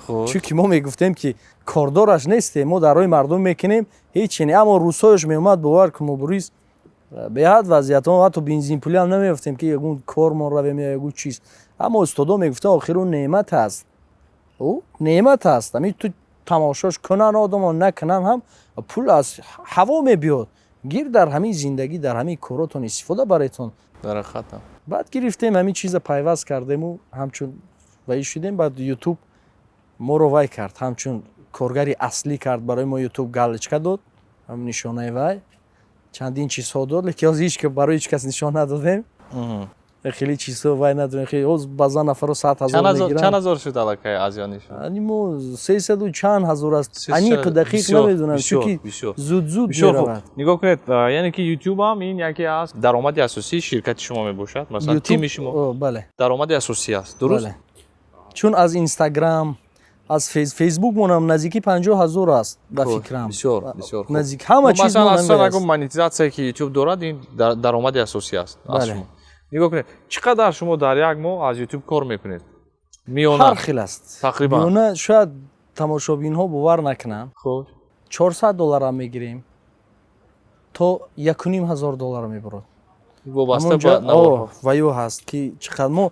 Хуш.
чунки мо мегуфтем ки кордораш нестем, мо дар роҳи мардум мекунем, ҳеҷ не. Аммо рӯзҳоеш меомад, бовар кун мубориз беҳад вазъият, мо ҳатто бензинпулӣ ҳам намеёфтем ки ягон кормон равем ё ягон чиз. Аммо устодо мегуфтанд охир ӯ неъмат аст. ӯ неъмат аст. ҳамин ту тамошош кунан одамон накунан ҳам пул аз ҳаво мебиёд. гир дар ҳамин зиндагӣ, дар ҳамин коротон истифода баретон.
Дар ҳақиқатам.
баъд гирифтем ҳамин чиза пайваст кардему ҳамчун ваи шудем. баъд YouTube моро вай кард, ҳамчун коргари аслӣ кард, барои мо YouTube галочка дод, ҳам нишонаи вай чандин чизҳо дод, лекин ҳозир ҳеч барои ҳеҷ кас нишон надодем. хеле чизҳо вай надорем. хеле ҳоз баъзан нафаро 100,000 мегиранд.
чанд ҳазор шуд аллакай аз ё нишон?
мо 300 чанд ҳазор аст. аниқ дақиқ
Бисёр,
намедонам,
бисёр,
чунки
бисёр.
зуд
Бисёр хуб.
меравад.
Нигоҳ кунед, яъне ки YouTube ҳам ин яке аз даромади асосии ширкати шумо мебошад. Масалан,
YouTube,
тими шумо
бале.
даромади асосӣ аст, дуруст?
Бале. чун аз Instagram, аз Facebook монам наздики 50,000 аст ба
Хуш,
фикрам.
бисёр, бисёр хуб.
Наздик ҳама чиз
Масалан, асосан
монам.
агар монетизатсия ки YouTube дорад, ин даромади асосӣ аст аз
Бале.
шумо. Нигоҳ кунед, чӣ қадар шумо дар як моҳ аз YouTube кор мекунед? Миёна
ҳар хел аст.
тақрибан.
Миёна шояд тамошобинҳо бовар накунанд.
Хуш.
$400 ам мегирем то $1,500 мебарад.
Вобаста ба наворҳо.
ваё ҳаст ки чӣ қадар мо,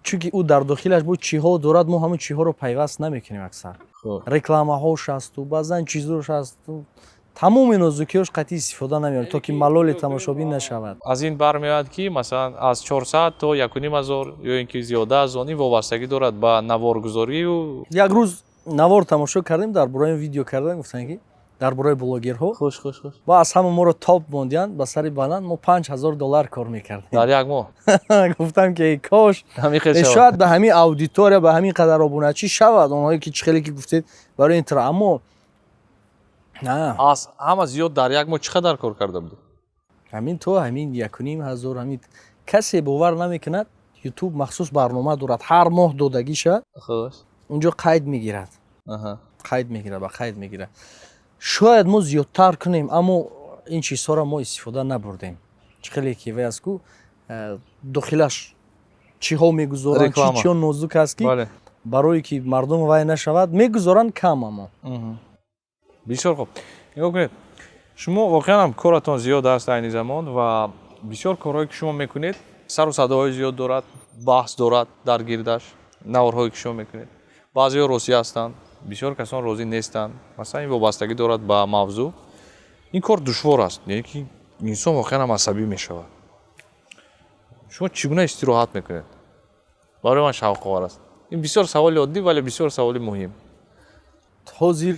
чунки ӯ дар дохилаш бо чиҳо дорад, мо ҳамон чиҳоро пайваст намекунем аксар.
Хуш.
Рекламаҳош асту, баъзан чизош асту, тамоми нозукиёш қатъи истифода намеёрад, то ки малоли тамошобин нашавад.
Аз ин бармеояд ки масалан аз 400 то 1,500 ё ин ки зиёда аз он, ин вобастагӣ дорад ба наворгузорию.
як рӯз навор тамошо кардем, дар бораи видео кардан, гуфтанд ки дар бораи блогерҳо
Хуш.
ва аз ҳама моро топ мондиянд ба сари баланд, мо $5,000 кор мекардем.
Дар як моҳ.
гуфтам ки эй кош
Ҳамин хел шавад.
шояд ба ҳамин аудитория, ба ҳамин қадар обуначӣ шавад, онҳое ки чӣ хеле ки гуфтед барои ин тра, аммо на
Аз ҳама зиёд дар як моҳ чӣ қадар кор карда будед?
ҳамин то ҳамин 1,500 ҳамин касе бовар намекунад. YouTube махсус барнома дорад, ҳар моҳ додагиша
Хуш.
унҷо қайд мегирад.
Аҳа.
қайд мегирад, ба қайд мегирад. шояд мо зиёдтар кунем, аммо ин чизҳоро мо истифода набурдем. чӣ хеле ки вай аст ку дохилаш чиҳо мегузоранд,
Реклама.
чиҳо нозук аст ки
Бале.
барое ки мардум вай нашавад мегузоранд кам. аммо
Бисёр хуб. Нигоҳ кунед. шумо воқеан ҳам коратон зиёд аст айни замон ва бисёр корҳое ки шумо мекунед сару садоҳои зиёд дорад, баҳс дорад дар гирдаш, наворҳое ки шумо мекунед. Баъзеҳо розӣ ҳастанд, бисёр касон розӣ нестанд. Масалан ин вобастагӣ дорад ба мавзӯъ. Ин кор душвор аст, яъне ки инсон воқеан ҳам асабӣ мешавад. шумо чӣ гуна истироҳат мекунед? барои ман шавқовар аст. ин бисёр саволи оддӣ вале бисёр саволи муҳим.
ҳозир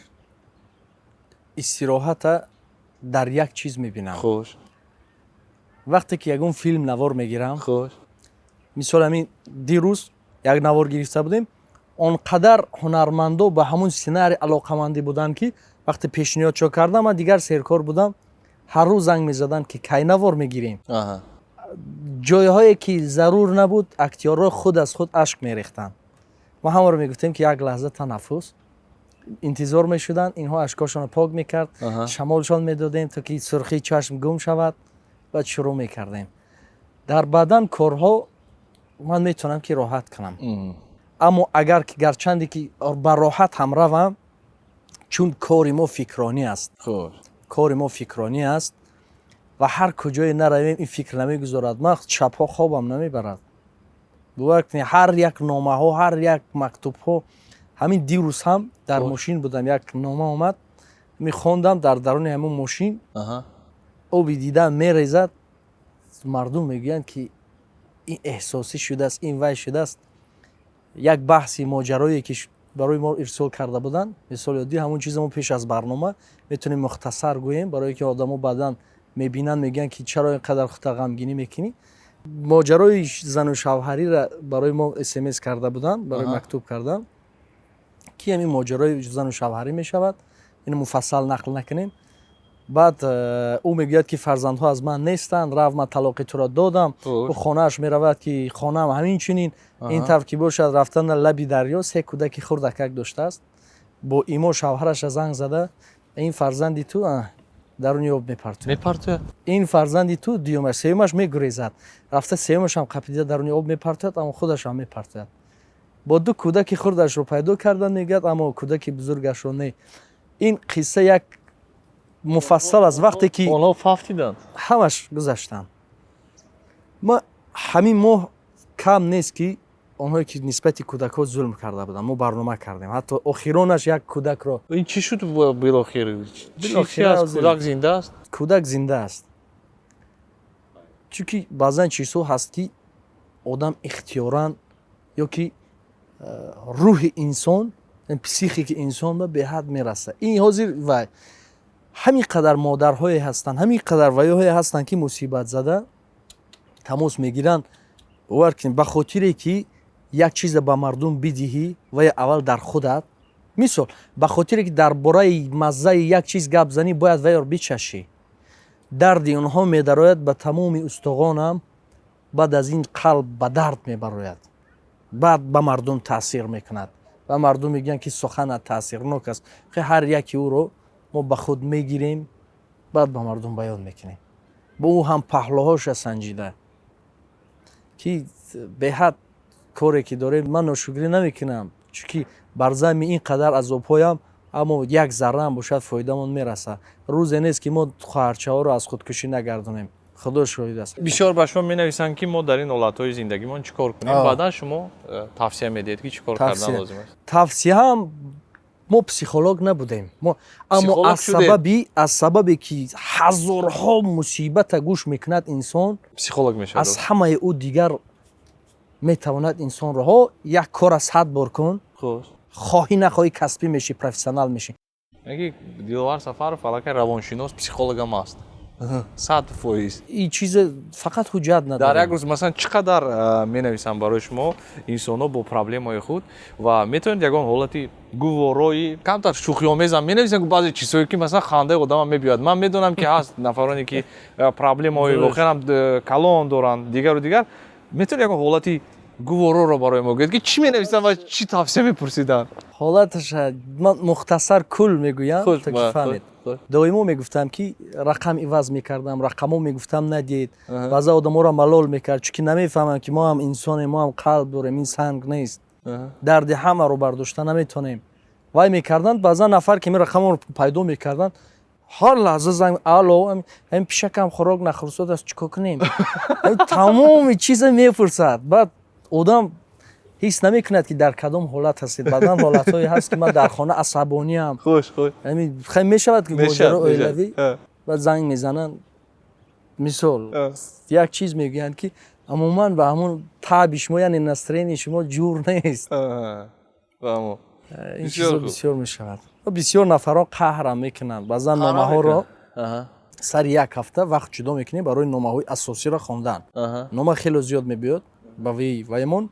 истироҳата дар як чиз мебинам.
Хуш.
вақте ки ягон филм навор мегирам,
Хуш.
мисол ҳамин дирӯз як навор гирифта будем, он қадар ҳунармандо ба ҳамун сценарий алоқамандӣ буданд ки вақте пешниҳодшо кардам, ман дигар серкор будам, ҳар рӯз занг мезаданд ки кай навор мегирем.
Аҳа.
ҷойҳое ки зарур набуд, актёрҳо худ аз худ ашк мерехтанд. ма ҳамаро мегуфтем ки як лаҳза танаффус, интизор мешуданд, инҳо ашкошонро пок мекард, шамолшон медодем то ки сурхии чашм гум шавад, баъд шурӯъ мекардем. дар баъдан корҳо ман метавонам ки роҳат кунам. аммо агар ки гарчанде ки ба роҳат ҳам равам, чун кори мо фикронӣ аст.
Хуш.
кори мо фикронӣ аст ва ҳар куҷое наравем ин фикр намегузорад. ман шабҳо хобам намебарад. бувар ҳар як номаҳо, ҳар як мактубҳо. ҳамин дирӯз ҳам дар мошин будам, як нома омад, мехондам дар даруни ҳамон мошин, оби дида мерезад, мардум мегӯянд ки ин эҳсосӣ шудааст, ин вай шудааст. як баҳси моҷарое ки барои мо ирсол карда буданд, мисол ёдӣ ҳамон чизе мо пеш аз барнома метавонем мухтасар гӯем, барое ки одамо баъдан мебинанд, мегӯянд ки чаро ин қадар худта ғамгинӣ мекунӣ. моҷарои зану шавҳариро барои мо смс карда буданд, барои мактуб кардан ки ҳамин моҷарои зану шавҳарӣ мешавад, ин муфассал нақл накунем. баъд ӯ мегӯяд ки фарзандҳо аз ман нестанд, рав ман талоқи туро додам. ӯ хонааш меравад ки хонаам ҳамин чунин, ин тавр ки бошад рафтан лаби дарё. се кӯдаки хурдакак доштааст. бо имо шавҳараша занг зада, ин фарзанди ту даруни об мепартояд. ин фарзанди ту дуюмаш, сеюмаш мегурезад. рафта сеюмашам қапида даруни об мепартояд, аммо худашам мепартояд. бо ду кӯдаки хурдашро пайдо кардан мегӯяд, аммо кӯдаки бузургашро не. ин қисса як муфассал аст. вақте ки
онҳо фафтиданд,
ҳамаш гузаштанд. ма ҳамин моҳ кам нест ки онҳое ки нисбати кӯдакҳо зулм карда буданд, мо барнома кардем. ҳатто охиронаш як кӯдакро.
ин чӣ шуд билохир? Билохир аст кӯдак зинда аст?
кӯдак зинда аст. чунки баъзан чизҳо ҳаст ки одам ихтиёран ё ки рӯҳи инсон, психики инсон ба беҳад мераса. ин ҳозир вай ҳамин қадар модарҳое ҳастанд, ҳамин қадар вайҳое ҳастанд ки мусибатзада тамос мегиранд. бовар кунед ба хотире ки як чизе ба мардум бидиҳӣ ва аввал дар худат, мисол ба хотире ки дар бораи маззаи як чиз гап занӣ, бояд вайро бичашӣ. дарди онҳо медарояд ба тамоми устуғонам, баъд аз ин қалб ба дард мебарояд, баъд ба мардум таъсир мекунад. ва мардум мегӯянд ки суханат таъсирнок аст. ҳар яки ӯро мо ба худ мегирем, баъд ба мардум баён мекунем. бо ӯ ҳам паҳлӯҳоша санҷида ки беҳад коре ки дорем. ман ношукрӣ намекунам, чунки бар замми ин қадар азобҳоям, аммо як зарраам бошад фоидамон мераса. рӯзе нест ки мо хоҳарчаҳоро аз худкушӣ нагардонем. худо шоҳид аст.
бисёр ба шумо менависанд ки мо дар ин ҳолатҳои зиндагимон чӣ кор кунем. баъдан шумо тавсия медиҳед ки чӣ кор кардан лозим аст.
тавсияам мо психолог набудем, аммо аз сабабе ки ҳазорҳо мусибата гӯш мекунад инсон,
психолог мешавад.
аз ҳамаи ӯ дигар метавонад инсонро як кора 100 бор кун, хоҳӣ нахоҳӣ касбӣ мешӣ, профессионал мешӣ.
Диловар Сафаров аллакай равоншинос, психологам аст. 100%.
ин чизе фақат ҳуҷҷат надорад.
дар як рӯз масалан чӣ қадар менависанд барои шумо инсонҳо бо проблемаи худ ва метавонед ягон ҳолати гуворои камтар шӯхиомезам менависанд баъзе чизҳое ки масалан хандаи одамам мебиёяд. ман медонам ки ҳаст нафароне ки проблемаҳои воқеан калон доранд, дигару дигар. метавонед ягон ҳолати гувороро барои мо гӯед ки чӣ менависанд ва чӣ тавсия мепурсиданд?
ҳолаташа ман мухтасар кул мегӯям то ки фаҳмед. доимо мегуфтам ки рақам иваз мекардам, рақамо мегуфтам надиҳед. баъза одаморо малол мекард, чунки намефаҳманд ки мо ҳам инсонем, мо ҳам қалб дорем, ин санг нест. дарди ҳамаро бардошта наметонем. вай мекарданд баъзан нафар ки рақаморо пайдо мекарданд, ҳар лаҳза занг алло ҳамин пишакам хӯрок нахӯрсодааст чикор кунем тамоми чиза мепурсад баъд одам ҳис намекунад ки дар кадом ҳолат ҳастед баъдан ҳолатҳое ҳаст ки ман дар хона асабониам хеле мешавад ки моҷаро оилавӣ баъд занг мезананд мисол як чиз мегӯянд ки амуман ба ҳамон таъби шумо яъне настроени шумо ҷур нест ин чизо бисёр мешавад бисёр нафарон қаҳрам мекунанд баъзан номаҳоро сари як ҳафта вақт ҷудо мекунем барои номаҳои асосиро хондан нома хеле зиёд мебиёд ба ваямон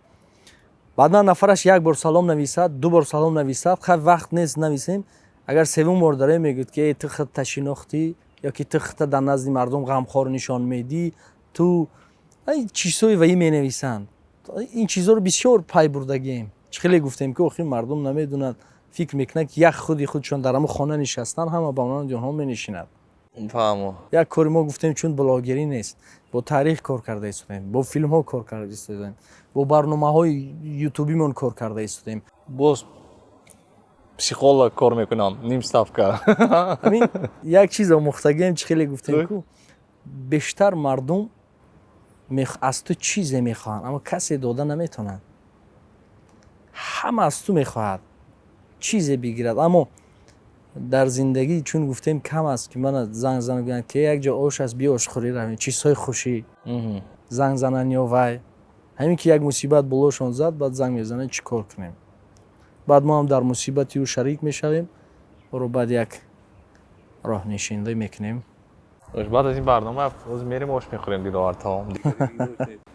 баъдан нафараш як бор салом нависад ду бор салом нависад хай вақт нест нависем агар севум бор дарем мегӯяд ки ту худта шинохтӣ ё ки ту худта дар назди мардум ғамхор нишон медӣ ту чизҳои ваӣ менависанд ин чизҳоро бисёр пай бурдагием чӣ хеле гуфтем ки охир мардум намедонад фикр мекунад ки як худи худшон дар ҳамон хона нишастан ҳама ба монанди онҳо менишинад як кори мо гуфтем чун блогерӣ нест бо таърих кор карда истодем бо филмҳо кор карда истодем бо барномаҳои ютубимон кор карда истодем
боз психолог кор мекунам ним ставка
ҳамин як чиз омӯхтагием чӣ хеле гуфтем ку бештар мардум аз ту чизе мехоҳанд аммо касе дода наметонад ҳама аз ту мехоҳад чизе бигирад аммо дар зиндагӣ чун гуфтем кам аст ки мана занг занад гӯянд ки як ҷо ош аст биё ошхӯрӣ равем чизҳои хушӣ занг зананд ё вай ҳамин ки як мусибат болошон зад баъд занг мезанад чӣ кор кунем баъд мо ҳам дар мусибати ӯ шарик мешавем оро баъд як роҳнишинда мекунем
баъд аз ин барнома оз мерим ош мехӯрем дидовар таом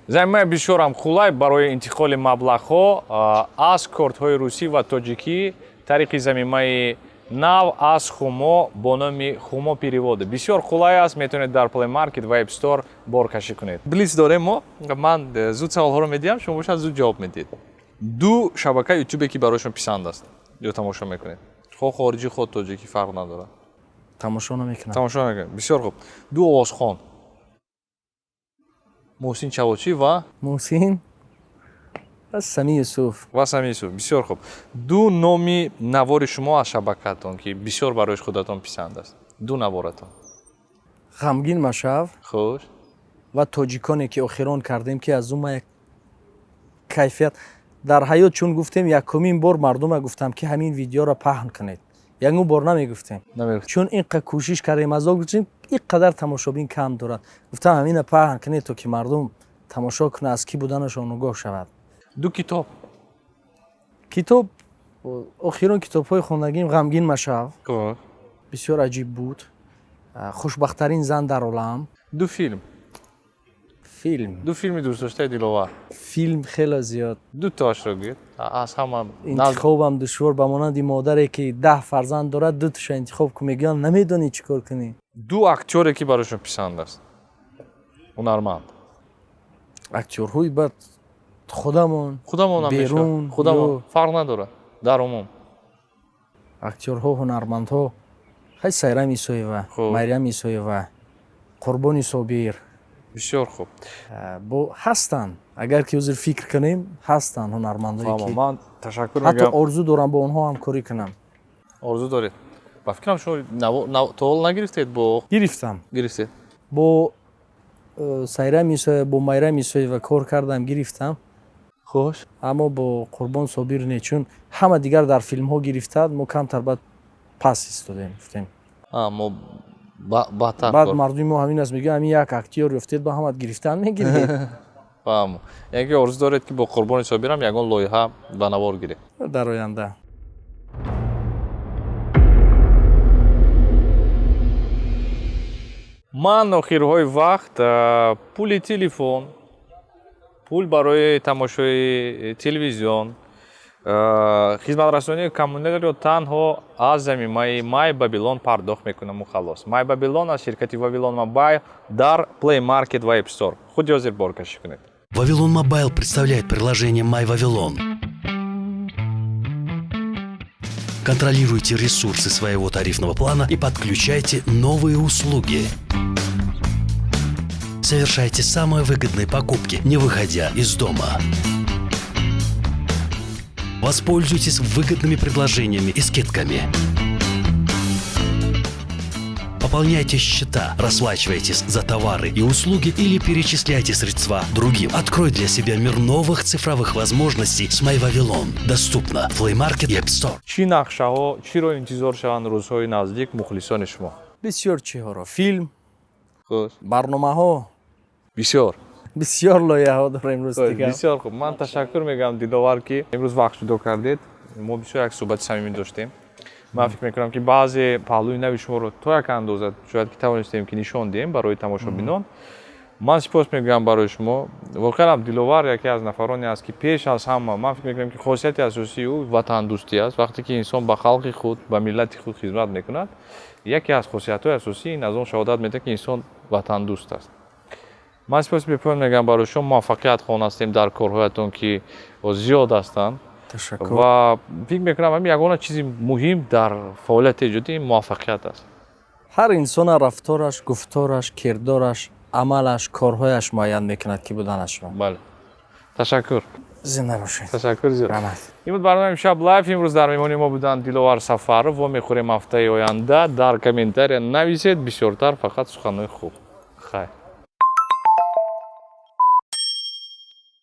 заминаи бисёрам хулай барои интиқоли маблағҳо аз кортҳои русӣ ва тоҷикӣ тариқи заминаи нав аз хумо бо номи хумо переводи бисёр хулай аст метавонед дар Play Market ва App Store боркашӣ кунед блиц дорем мо ман зуд саволҳоро медиҳам шумо бошад зуд ҷавоб медиҳед ду шабакаи ютубе ки бароишон писанд аст ё тамошо мекунед хо хориҷӣ хо тоҷикӣ фарқ надорад
тамошо намекунам
бисёр хуб ду овозхон муҳсин чаводчӣ ва
муҳсин ва Сами Юсуф
бисёр хуб ду номи навори шумо аз шабакаатон ки бисёр барои худатон писанд аст ду наворатон
ғамгин машав
хуш
ва тоҷиконе ки охирон кардем ки аз ума як кайфият дар ҳаёт чун гуфтем якумин бор мардума гуфтам ки ҳамин видеоро паҳн кунед ягон бор намегуфтем чун инқадр кӯшиш кардем аз гуфтем инқадар тамошобин кам дорад гуфтам ҳамина паҳн кунед то ки мардум тамошо кунад аз ки буданашон огоҳ шавад
ду китоб
охирон китобҳои хондагим ғамгин машав бисёр аҷиб буд хушбахттарин зан дар олам
ду филми дӯстдоштаи диловар
филм хеле зиёд
ду тошро гӯед аз ҳама
интихобам душвор ба монанди модаре ки 10 фарзанд дорад ду туша интихоб кун мегӯянд намедонӣ чӣ кор кунӣ
ду актёре ки барошон писанд аст ҳунарманд
актёрҳои бад худамон берун
фарқ надорад дар умум
актёрҳо ҳунармандҳо ҳай Сайрам Исоева Марьям Исоева Қурбони Собир
бисёр хуб
бо ҳастанд агар ки ҳозир фикр кунем ҳастанд ҳунармандҳое ки
ман ташаккур
ҳатто
мегӯям
орзу дорам бо онҳо ҳамкорӣ кунам
орзу доред ба фикрам шумо таол нагирифтед
гирифтам
гирифтед
бо Сайрам Исоева бо Марьям Исоева кор кардам гирифтам
хуш
аммо бо Қурбон Собир не чун ҳама дигар дар филмҳо гирифтад мо камтар баъд пас истодем гуфтем
мо баъд
мардуми мо ҳамин аст мегӯяд ҳамин як актёр ёфтед ба ҳамат гирифтан мегиред
яке орзу доред ки бо Қурбони Собирам ягон лоиҳа ба навор гиред
дар оянда
ман охирҳои вақт пули телефон пул барои тамошои телевизион хизматрасонии коммуналиро танҳо аз заминаи My Babylon пардохт мекунам халос. My Babylon аз ширкати Вавилон Mobile дар Play Market ва App Store. Худ ҳозир боркашӣ кунед.
Вавилон Mobile представляет приложение My Вавилон. Контролируйте ресурсы своего тарифного плана и подключайте новые услуги. Совершайте самые выгодные покупки, не выходя из дома. Воспользуйтесь выгодными предложениями и скидками. Пополняйте счета, расплачивайтесь за товары и услуги или перечисляйте средства другим. Открой для себя мир новых цифровых возможностей с MyVavilon. Доступно в Play Market и App Store.
чӣ нақшаҳо чиро интизор шаванд рӯзҳои наздик мухлисони шумо?
бисёр чиҳоро филм,
хуш
барномаҳо,
бисёр
бисёр лоиҳаҳо дорем имрӯз дигар.
бисёр хуб. Ман ташаккур мегӯям Диловар ки имрӯз вақт ҷудо кардед. Мо бисёр як суҳбати самимӣ доштем. Ман фикр мекунам ки баъзе паҳлӯи нави шуморо то як андоза шояд ки тавонистем ки нишон диҳем барои тамошобинон. Ман сипос мегӯям барои шумо. Воқеан Диловар яке аз нафароне аст ки пеш аз ҳама ман фикр мекунам ки хосияти асосии ӯ ватандӯстӣ аст. Вақте ки инсон ба халқи худ, ба миллати худ хизмат мекунад, яке аз хосиятҳои асосӣ ин аз он шаҳодат медиҳад ки инсон ватандӯст аст. Ман сипоси бепоён мегӯям барои шумо. Муваффақият хонастем дар корҳоятон ки зиёд ҳастанд.
Ташаккур.
ва фикр мекунам ҳамин ягона чизи муҳим дар фаъолияти эҷодӣ муваффақият аст.
ҳар инсона рафтораш, гуфтораш, кирдораш, амалаш, корҳояш муайян мекунад ки буданаш шумо.
Бале. Ташаккур.
Зинда бошед.
Ташаккур зиёд.
Раҳмат.
ин буд барномаи имшаб лайв. имрӯз дар меҳмони мо буданд Диловар Сафаров. ва мехӯрем ҳафтаи оянда. Дар комментария нависед бисёртар фақат суханҳои хуб. хайр.